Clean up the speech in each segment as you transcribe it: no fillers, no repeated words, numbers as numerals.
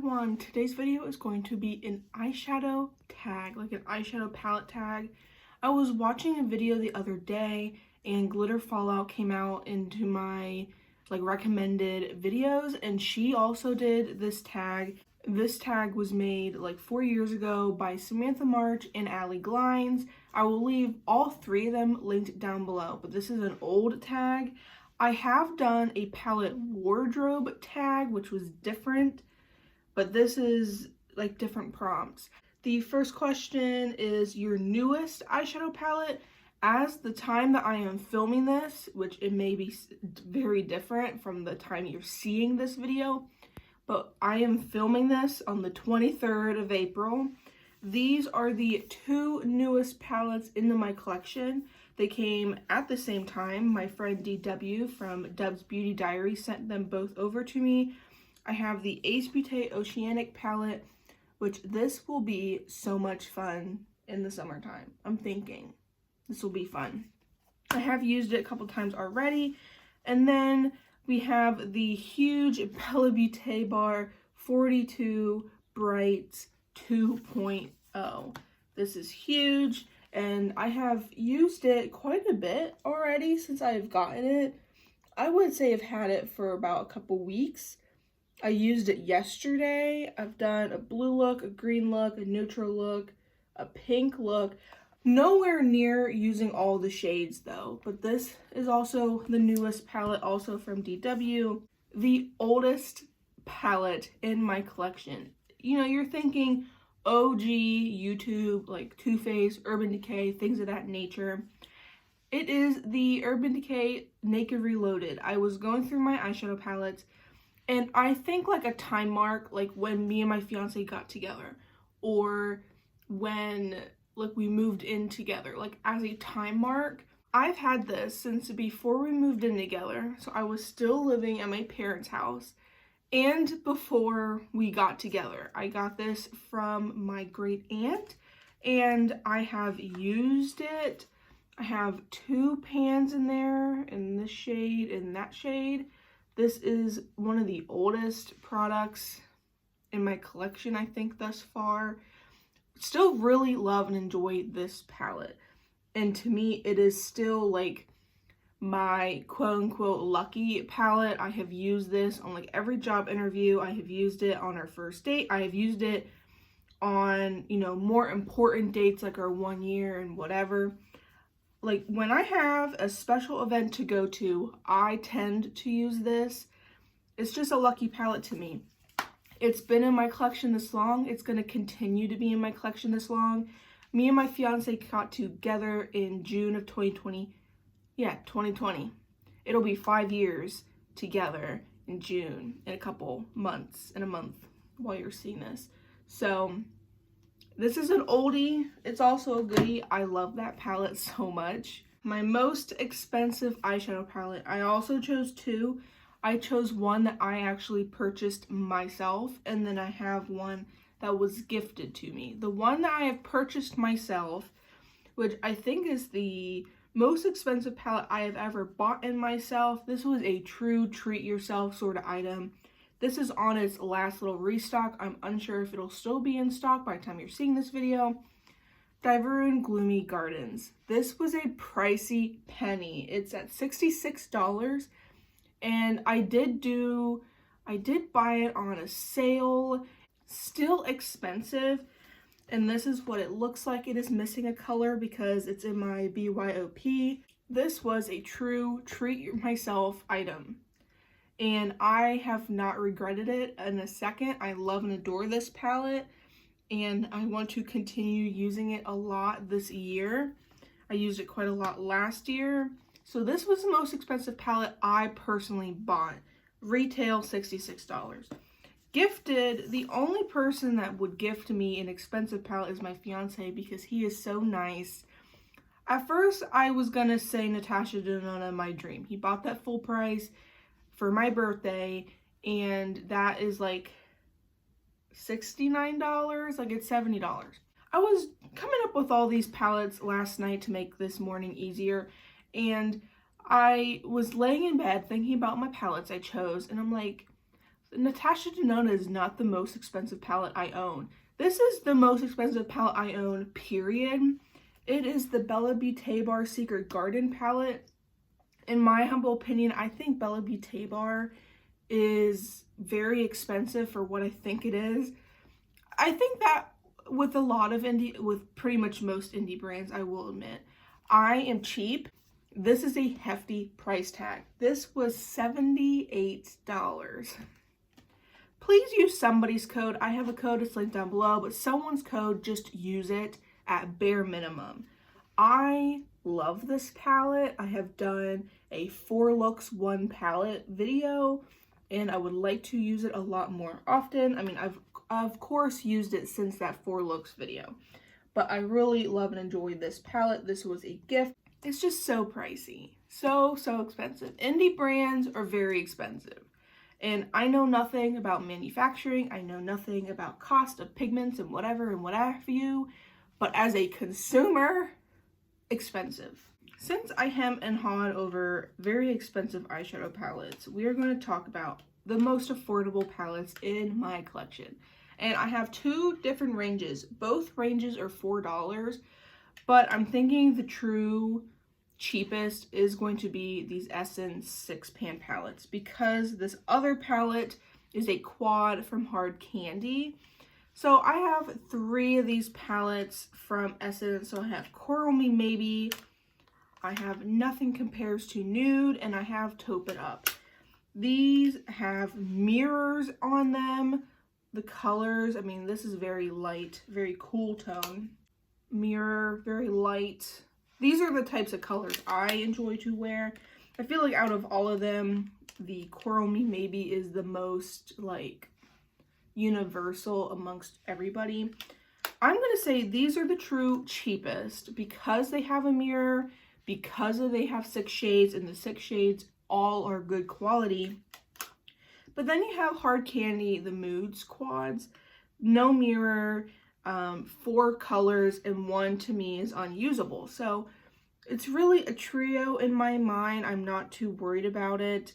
everyone, today's video is going to be an eyeshadow tag, like an eyeshadow palette tag. I was watching a video the other day and Glitter Fallout came out into my recommended videos, and she also did this tag. This tag was made like 4 years ago by Samantha March and Allie Glines. I will leave all three of them linked down below, but this is an old tag. I have done a palette wardrobe tag, which was different, but this is like different prompts. The first question is your newest eyeshadow palette. As the time that I am filming this, which it may be very different from the time you're seeing this video, but I am filming this on the 23rd of April. These are the two newest palettes into my collection. They came at the same time. My friend DW from Dub's Beauty Diary sent them both over to me. I have the Ace Beauté Oceanic palette, which this will be so much fun in the summertime. I'm thinking this will be fun. I have used it a couple times already. And then we have the huge Bella Beauté Bar 42 Bright 2.0. This is huge, and I have used it quite a bit already since I've gotten it. I would say I've had it for about a couple weeks. I used it yesterday. I've done a blue look, a green look, a neutral look, a pink look. Nowhere near using all the shades though, but this is also the newest palette, also from DW. The oldest palette in my collection. You know, you're thinking OG, YouTube, like Too Faced, Urban Decay, things of that nature. It is the Urban Decay Naked Reloaded. I was going through my eyeshadow palettes, and I think like a time mark, like when me and my fiance got together, or when like we moved in together, like as a time mark. I've had this since before we moved in together, so I was still living at my parents' house, and before we got together. I got this from my great aunt, and I have used it. I have two pans in there, in this shade and that shade. This is one of the oldest products in my collection, I think, thus far. Still really love and enjoy this palette, and to me it is still like my quote-unquote lucky palette. I have used this on like every job interview. I have used it on our first date. I have used it on, you know, more important dates like our 1 year and whatever. Like when I have a special event to go to, I tend to use this. It's just a lucky palette to me. It's been in my collection this long. It's going to continue to be in my collection this long. Me and my fiance got together in June of 2020. Yeah, 2020. It'll be 5 years together in June, in a couple months, in a month while you're seeing this. So this is an oldie. It's also a goodie. I love that palette so much. My most expensive eyeshadow palette, I also chose two. I chose one that I actually purchased myself, and then I have one that was gifted to me. The one that I have purchased myself, which I think is the most expensive palette I have ever bought in myself. This was a true treat yourself sort of item. This is on its last little restock. I'm unsure if it'll still be in stock by the time you're seeing this video. Diverun Gloomy Gardens. This was a pricey penny. It's at $66. And I did buy it on a sale. Still expensive. And this is what it looks like. It is missing a color because it's in my BYOP. This was a true treat myself item, and I have not regretted it in a second. I love and adore this palette, and I want to continue using it a lot this year. I used it quite a lot last year. So this was the most expensive palette I personally bought. Retail $66. Gifted, the only person that would gift me an expensive palette is my fiance, because he is so nice. At first, I was gonna say Natasha Denona, My Dream. He bought that full price for my birthday, and that is like $69, like it's $70. I was coming up with all these palettes last night to make this morning easier, and I was laying in bed thinking about my palettes I chose, and I'm like, Natasha Denona is not the most expensive palette I own. This is the most expensive palette I own, period. It is the Bella Beauté Secret Garden palette. In my humble opinion, I think Bella Beauté is very expensive for what I think it is. I think that with a lot of with pretty much most indie brands, I will admit, I am cheap. This is a hefty price tag. This was $78. Please use somebody's code. I have a code, it's linked down below, but someone's code, just use it at bare minimum. I love this palette. I have done a 4 looks 1 palette video, and I would like to use it a lot more often. I mean, I've of course used it since that 4 looks video, but I really love and enjoy this palette. This was a gift. It's just so pricey, so expensive. Indie brands are very expensive, and I know nothing about manufacturing. I know nothing about cost of pigments and whatever what have you, but as a consumer, expensive. Since I hem and hawed over very expensive eyeshadow palettes, we are going to talk about the most affordable palettes in my collection. And I have 2 different ranges. Both ranges are $4, but I'm thinking the true cheapest is going to be these Essence 6-pan palettes, because this other palette is a quad from Hard Candy. So I have 3 of these palettes from Essence. So I have Coral Me Maybe, I have Nothing Compares to Nude, and I have Taupe It Up. These have mirrors on them. The colors, I mean, this is very light, very cool tone. Mirror, very light. These are the types of colors I enjoy to wear. I feel like out of all of them, the Coral Me Maybe is the most, like, universal amongst everybody. I'm going to say these are the true cheapest because they have a mirror, because they have 6 shades, and the 6 shades all are good quality. But then you have Hard Candy, the Moods quads, no mirror, 4 colors, and 1 to me is unusable. So it's really a trio in my mind. I'm not too worried about it.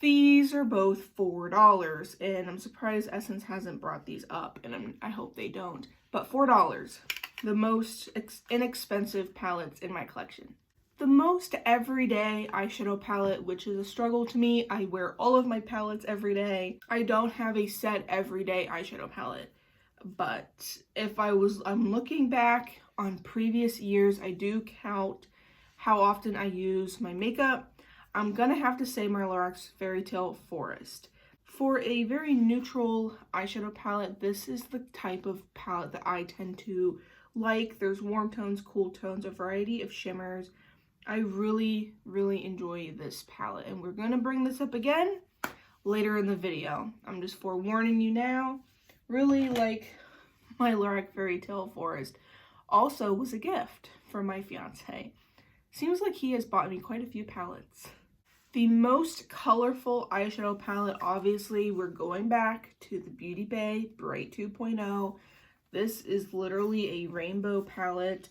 These are both $4, and I'm surprised Essence hasn't brought these up, and I hope they don't. But $4, the most inexpensive palettes in my collection. The most everyday eyeshadow palette, which is a struggle to me. I wear all of my palettes every day. I don't have a set everyday eyeshadow palette, but if I'm looking back on previous years, I do count how often I use my makeup. I'm gonna have to say my Lorax Fairy Tale Forest. For a very neutral eyeshadow palette, this is the type of palette that I tend to like. There's warm tones, cool tones, a variety of shimmers. I really enjoy this palette, and we're gonna bring this up again later in the video. I'm just forewarning you now. Really like my Lorax Fairy Tale Forest. Also was a gift from my fiance. Seems like he has bought me quite a few palettes. The most colorful eyeshadow palette, obviously, we're going back to the Beauty Bay Bright 2.0. This is literally a rainbow palette.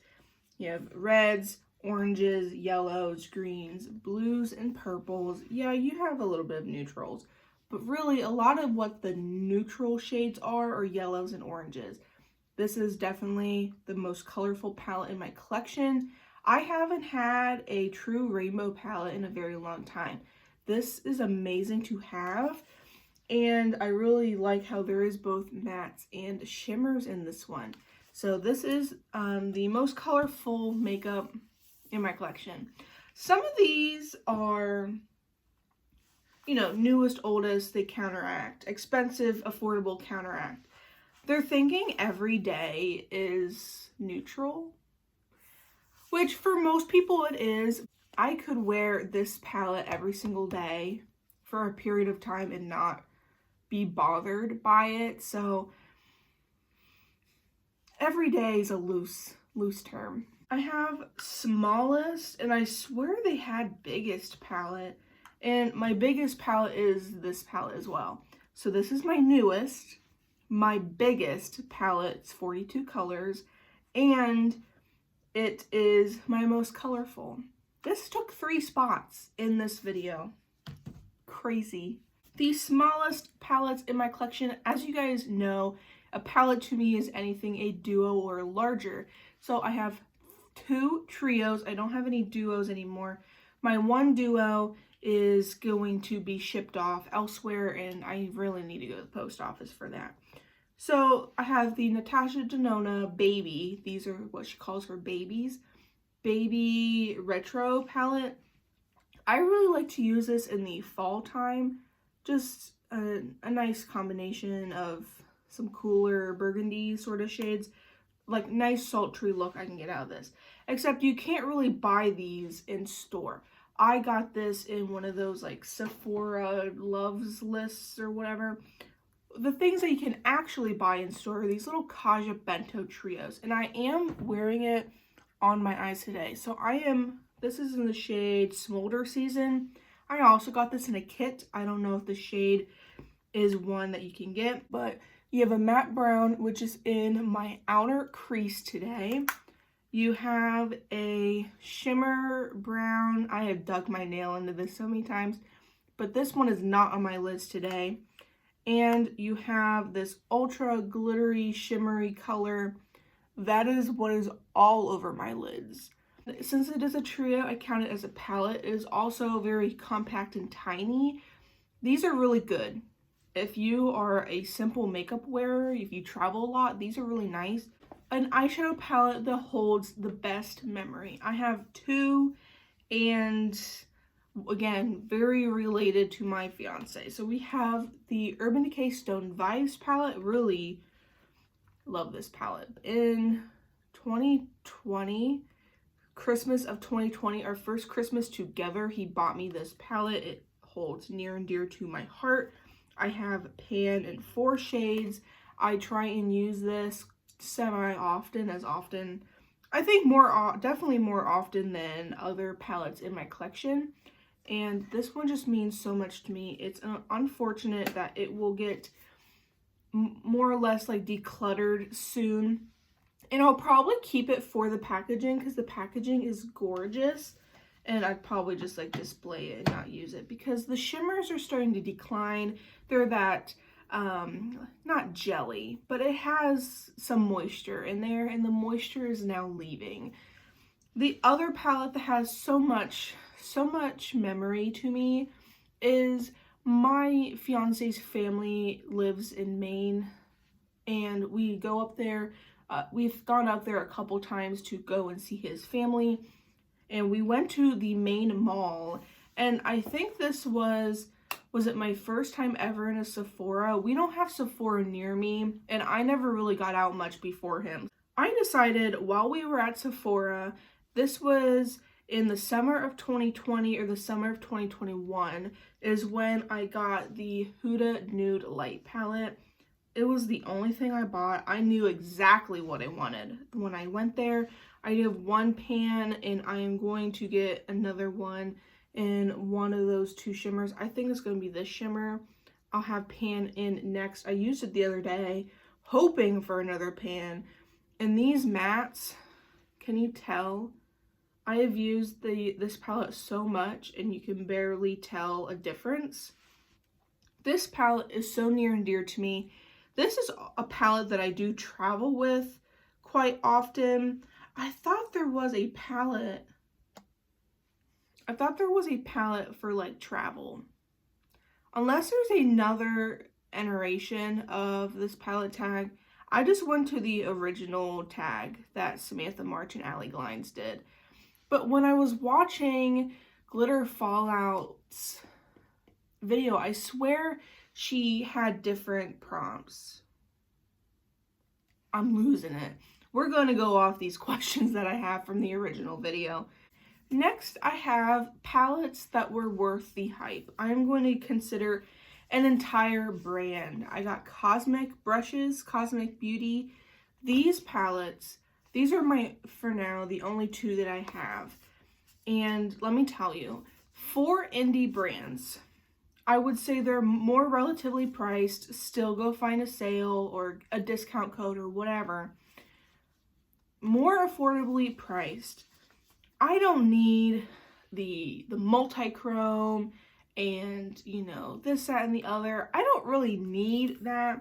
You have reds, oranges, yellows, greens, blues, and purples. Yeah, you have a little bit of neutrals, but really a lot of what the neutral shades are yellows and oranges. This is definitely the most colorful palette in my collection. I haven't had a true rainbow palette in a very long time. This is amazing to have, and I really like how there is both mattes and shimmers in this one. So this is the most colorful makeup in my collection. Some of these are, you know, newest, oldest, they counteract. Expensive, affordable, counteract. They're thinking every day is neutral, which for most people it is. I could wear this palette every single day for a period of time and not be bothered by it. So every day is a loose term. I have smallest, and I swear they had biggest palette, and my biggest palette is this palette as well. So this is my newest. My biggest palette's 42 colors, and it is my most colorful. This took 3 spots in this video. Crazy. the smallest palettes in my collection. As you guys know, a palette to me is anything a duo or larger. So I have 2 trios. I don't have any duos anymore. My one duo is going to be shipped off elsewhere, and I really need to go to the post office for that. So I have the Natasha Denona Baby. These are what she calls her babies. Baby Retro palette. I really like to use this in the fall time. Just a nice combination of some cooler burgundy sort of shades. Like nice sultry look I can get out of this. Except you can't really buy these in store. I got this in one of those like Sephora loves lists or whatever. The things that you can actually buy in store are these little Kaja Bento trios. And I am wearing it on my eyes today. So this is in the shade Smolder Season. I also got this in a kit. I don't know if the shade is one that you can get, but you have a matte brown, which is in my outer crease today. You have a shimmer brown. I have dug my nail into this so many times, but this one is not on my lids today. And you have this ultra glittery, shimmery color. That is what is all over my lids. Since it is a trio, I count it as a palette. It is also very compact and tiny. These are really good. If you are a simple makeup wearer, if you travel a lot, these are really nice. An eyeshadow palette that holds the best memory. I have 2, and again, very related to my fiance. So we have the Urban Decay Stone Vibes palette. Really love this palette. In 2020, Christmas of 2020, our first Christmas together, he bought me this palette. It holds near and dear to my heart. I have pan in 4 shades. I try and use this semi-often, I think definitely more often than other palettes in my collection. And this one just means so much to me. It's unfortunate that it will get more or less like decluttered soon. And I'll probably keep it for the packaging because the packaging is gorgeous. And I'd probably just like display it and not use it because the shimmers are starting to decline. They're that, not jelly, but it has some moisture in there and the moisture is now leaving. The other palette that has so much memory to me is my fiance's family lives in Maine and we go up there. We've gone up there a couple times to go and see his family. And we went to the Maine Mall, and I think this was it my first time ever in a Sephora? We don't have Sephora near me, and I never really got out much before him. I decided while we were at Sephora, this was in the summer of 2020 or the summer of 2021, is when I got the Huda Nude Light palette. It was the only thing I bought. I knew exactly what I wanted. When I went there, I have 1 pan and I am going to get another one in one of those 2 shimmers. I think it's going to be this shimmer. I'll have pan in next. I used it the other day, hoping for another pan. And these mattes, can you tell? I have used this palette so much and you can barely tell a difference. This palette is so near and dear to me. This is a palette that I do travel with quite often. I thought there was a palette for like travel. Unless there's another iteration of this palette tag. I just went to the original tag that Samantha March and Allie Glines did. But when I was watching Glitter Fallout's video, I swear she had different prompts. I'm losing it. We're going to go off these questions that I have from the original video. Next, I have palettes that were worth the hype. I'm going to consider an entire brand. I got Cosmic Brushes, Cosmic Beauty. These palettes, these are for now, the only 2 that I have. And let me tell you, for indie brands, I would say they're more relatively priced. Still go find a sale or a discount code or whatever. More affordably priced. I don't need the multi-chrome and, you know, this, that, and the other. I don't really need that.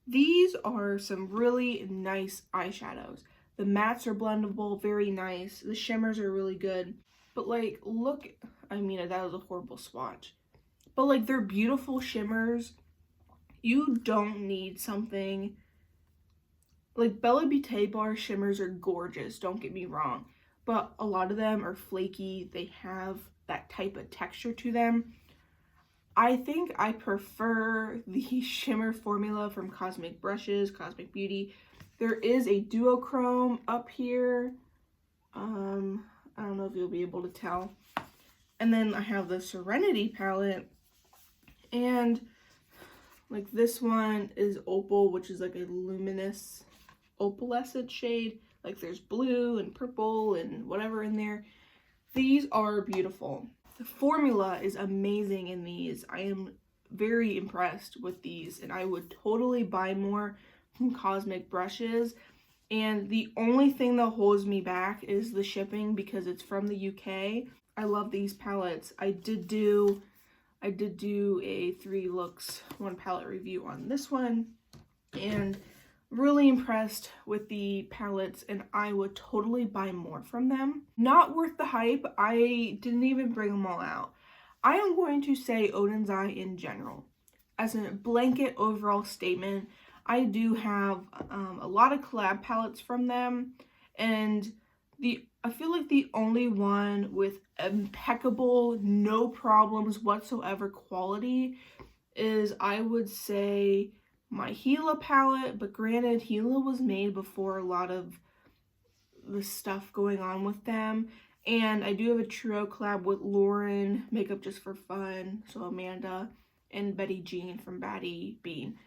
These are some really nice eyeshadows. The mattes are blendable, very nice. The shimmers are really good. But like, look, I mean, that was a horrible swatch. But like, they're beautiful shimmers. You don't need something like Bella Beauté bar shimmers are gorgeous, don't get me wrong. But a lot of them are flaky. They have that type of texture to them. I think I prefer the shimmer formula from Cosmic Brushes, Cosmic Beauty. There is a duochrome up here. I don't know if you'll be able to tell. And then I have the Serenity palette. And like this one is Opal, which is like a luminous opalescent shade. Like there's blue and purple and whatever in there. These are beautiful. The formula is amazing in these. I am very impressed with these, and I would totally buy more from Cosmic Brushes. And the only thing that holds me back is the shipping because it's from the UK. I love these palettes. I did do a 3 looks 1 palette review on this one, and really impressed with the palettes, and I would totally buy more from them. Not worth the hype. I didn't even bring them all out. I am going to say Odin's Eye in general. As a blanket overall statement, I do have a lot of collab palettes from them, and I feel like the only one with impeccable, no problems whatsoever quality is, I would say, my Gila palette. But granted, Gila was made before a lot of the stuff going on with them. And I do have a trio collab with Lauren, Makeup Just for Fun, so Amanda, and Betty Jean from Batty Bean.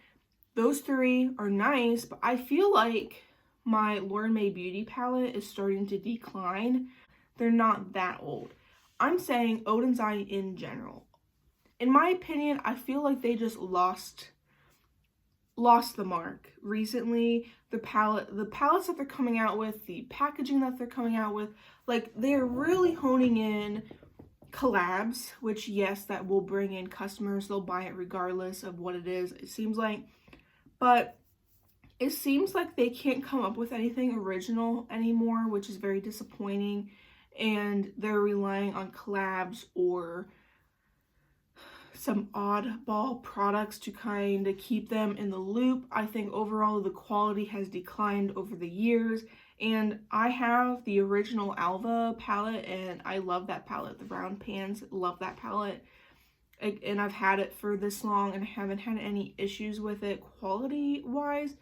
Those 3 are nice, but I feel like my Lauren May Beauty palette is starting to decline. They're not that old. I'm saying Odin's Eye in general. In my opinion, I feel like they just lost the mark recently. The palettes that they're coming out with, the packaging that they're coming out with, like, they're really honing in collabs, which, yes, that will bring in customers. They'll buy it regardless of what it is, it seems like. But it seems like they can't come up with anything original anymore, which is very disappointing. And they're relying on collabs or some oddball products to kind of keep them in the loop. I think overall the quality has declined over the years. And I have the original Alva palette, and I love that palette. The round pans, love that palette. And I've had it for this long and I haven't had any issues with it quality-wise.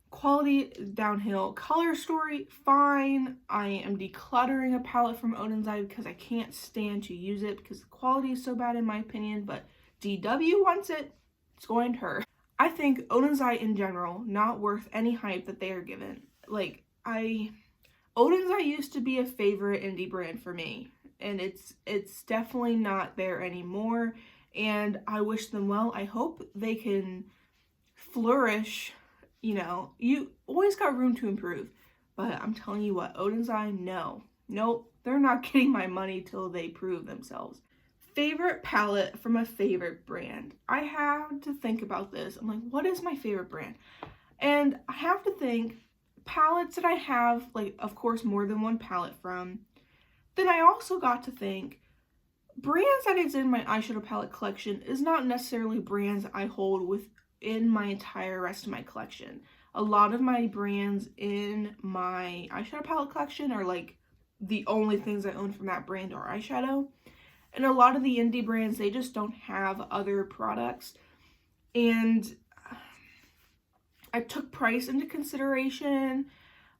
Quality downhill. Color story, fine. I am decluttering a palette from Odin's Eye because I can't stand to use it because the quality is so bad in my opinion, but DW wants it, it's going to her. I think Odin's Eye in general, not worth any hype that they are given. Like, Odin's Eye used to be a favorite indie brand for me, and it's definitely not there anymore, and I wish them well. I hope they can flourish. You know, you always got room to improve, but I'm telling you what, Odin's Eye, nope, they're not getting my money till they prove themselves. Favorite palette from a favorite brand. I have to think about this. I'm like, what is my favorite brand? And I have to think palettes that I have, like, of course, more than one palette from. Then I also got to think brands that is in my eyeshadow palette collection is not necessarily brands I hold within my entire rest of my collection. A lot of my brands in my eyeshadow palette collection are like the only things I own from that brand are eyeshadow. And a lot of the indie brands, they just don't have other products. And I took price into consideration.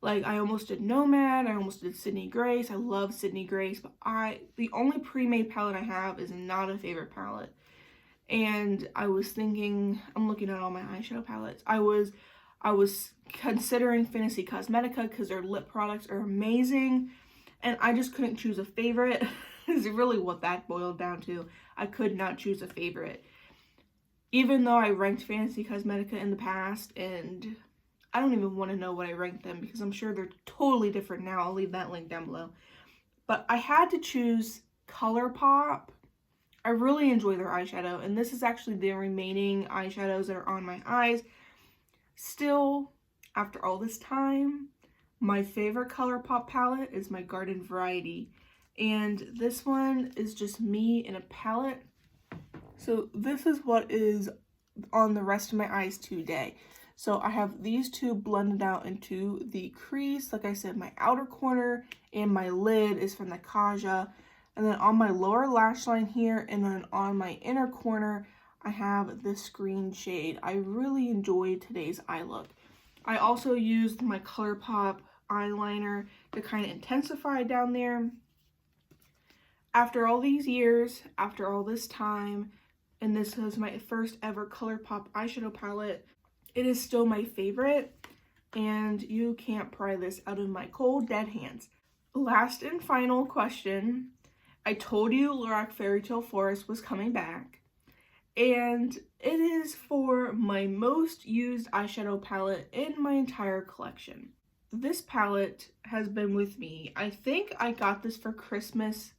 Like, I almost did Nomad, I almost did Sydney Grace. I love Sydney Grace, but the only pre-made palette I have is not a favorite palette. And I was thinking, I'm looking at all my eyeshadow palettes. I was considering Fantasy Cosmetica because their lip products are amazing, and I just couldn't choose a favorite. Is really what that boiled down to. I could not choose a favorite. Even though I ranked Fantasy Cosmetica in the past, and I don't even want to know what I ranked them because I'm sure they're totally different now. I'll leave that link down below. But I had to choose ColourPop I really enjoy their eyeshadow, and this is actually the remaining eyeshadows that are on my eyes. Still, after all this time, my favorite ColourPop palette is my Garden Variety, and this one is just me in a palette. So this is what is on the rest of my eyes today. So I have these two blended out into the crease. Like I said, my outer corner and my lid is from the Kaja. And then on my lower lash line here, and then on my inner corner, I have this green shade. I really enjoyed today's eye look. I also used my ColourPop eyeliner to kind of intensify down there. After all these years, after all this time, and this was my first ever ColourPop eyeshadow palette, it is still my favorite, and you can't pry this out of my cold, dead hands. Last and final question. I told you Lorac Fairy Tale Forest was coming back, and it is for my most used eyeshadow palette in my entire collection. This palette has been with me. I think I got this for Christmas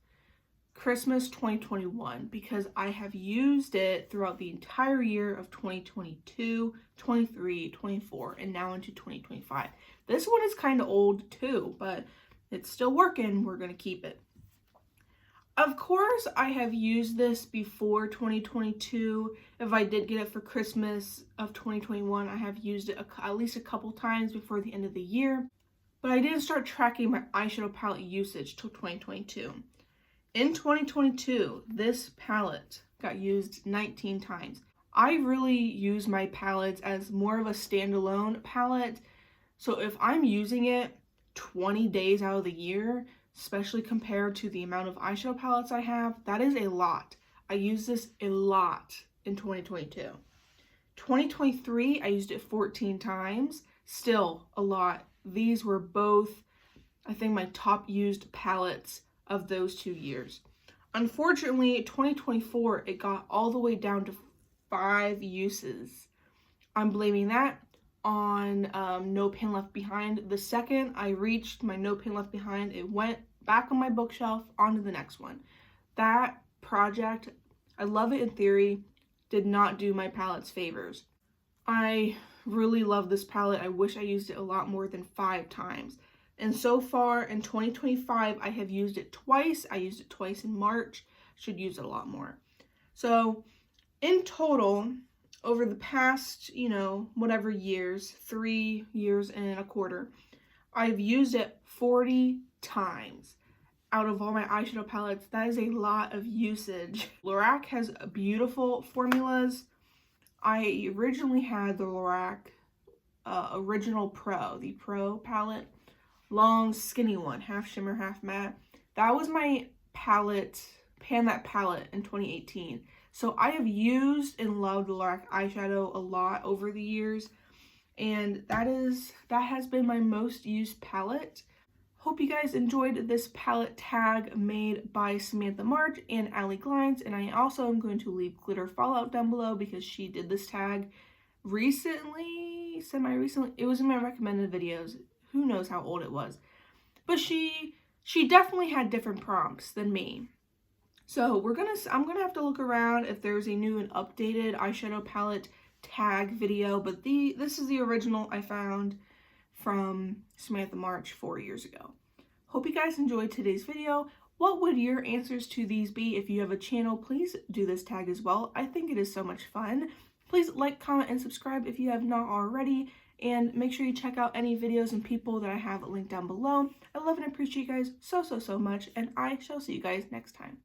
2021, because I have used it throughout the entire year of 2022, 23, 24, and now into 2025. This one is kind of old too, but it's still working. We're going to keep it. Of course, I have used this before 2022. If I did get it for Christmas of 2021, I have used it at least a couple times before the end of the year. But I didn't start tracking my eyeshadow palette usage till 2022. In 2022, this palette got used 19 times. I really use my palettes as more of a standalone palette. So if I'm using it 20 days out of the year, especially compared to the amount of eyeshadow palettes I have, that is a lot. I use this a lot in 2022. 2023, I used it 14 times. Still a lot. These were both, I think, my top used palettes of those 2 years. Unfortunately, 2024, it got all the way down to 5 uses. I'm blaming that on No Pain Left Behind. The second I reached my No Pain Left Behind, it went back on my bookshelf onto the next one. That project, I love it in theory, did not do my palette's favors. I really love this palette. I wish I used it a lot more than 5 times. And so far in 2025, I have used it twice. I used it twice in March. Should use it a lot more. So in total, over the past, whatever years, 3 years and a quarter, I've used it 40 times. Out of all my eyeshadow palettes, that is a lot of usage. Lorac has beautiful formulas. I originally had the Lorac Original Pro, the Pro palette. Long, skinny one, half shimmer, half matte. That was my palette, Pan That palette in 2018. So I have used and loved Lorac eyeshadow a lot over the years, and that has been my most used palette. Hope you guys enjoyed this palette tag made by Samantha March and Allie Glines, and I also am going to leave glitter fallout down below because she did this tag recently, semi-recently. It was in my recommended videos. Who knows how old it was. But she definitely had different prompts than me. So I'm gonna have to look around if there's a new and updated eyeshadow palette tag video, but this is the original I found from Samantha March 4 years ago. Hope you guys enjoyed today's video. What would your answers to these be? If you have a channel, please do this tag as well. I think it is so much fun. Please like, comment, and subscribe if you have not already. And make sure you check out any videos and people that I have linked down below. I love and appreciate you guys so much, and I shall see you guys next time.